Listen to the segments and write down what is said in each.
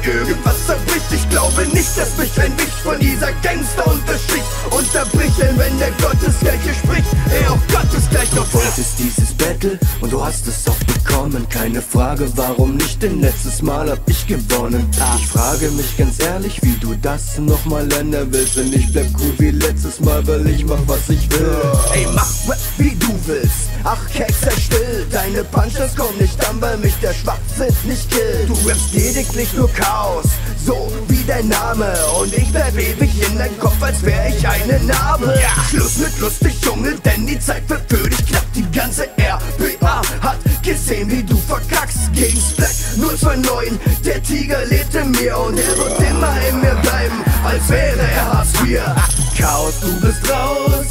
irgendwas zerbricht. Ich glaube nicht, dass mich ein Wicht von dieser Gangster-Unterschicht unterbricht, denn wenn der Gottesgleiche spricht, auch Gott ist gleich noch. Du wolltest dieses Battle und du hast es auch bekommen. Keine Frage, warum nicht, denn letztes Mal hab ich gewonnen. Ich frage mich ganz ehrlich, wie du das nochmal ändern willst. Denn ich bleib cool wie letztes Mal, weil ich mach, was ich will. Ey, mach Rap, wie du willst. Ach, Keck, sei still. Deine Punches kommen nicht an, weil mich der Schwachsinn nicht killt. Du rappst lediglich nur Chaos, so wie dein Name. Und ich bleib ewig in deinem Kopf, als wär ich eine Narbe. Ja. Schluss mit lustig, Junge, denn die Zeit wird für dich knapp. Die ganze RBA hat gesehen, wie du verkackst. Gegen Black 029, der Tiger lebt in mir und er wird immer in mir bleiben, als wäre er Hartz IV. Chaos, du bist raus.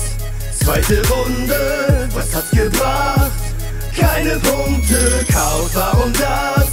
Zweite Runde, was hat's gebracht? Keine Punkte, Chaos, warum das?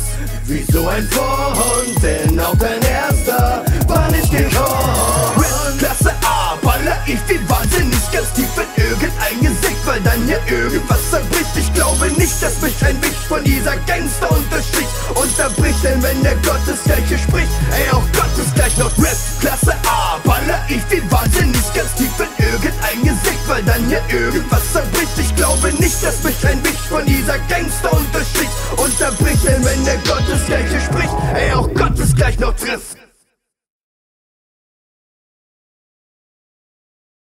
Wieso ein Vorhand, denn auch dein erster war nicht gekommen. Klasse A, baller ich wie wahnsinnig ganz tief in irgendein Gesicht, weil dann hier irgendwas zerbricht. Ich glaube nicht, dass mich ein Wicht von dieser Gangster-Unterschicht unterbricht, denn wenn der Gottesgleiche spricht, auch Gott ist gleich noch Rap. Klasse A, baller ich wie wahnsinnig ganz tief in irgendein Gesicht, weil dann hier irgendwas zerbricht. Ich glaube nicht, dass mich ein Wicht von dieser Gangster-Unterschicht unterbricht, denn wenn der Gottesgleiche spricht, auch Gott ist gleich noch trifft.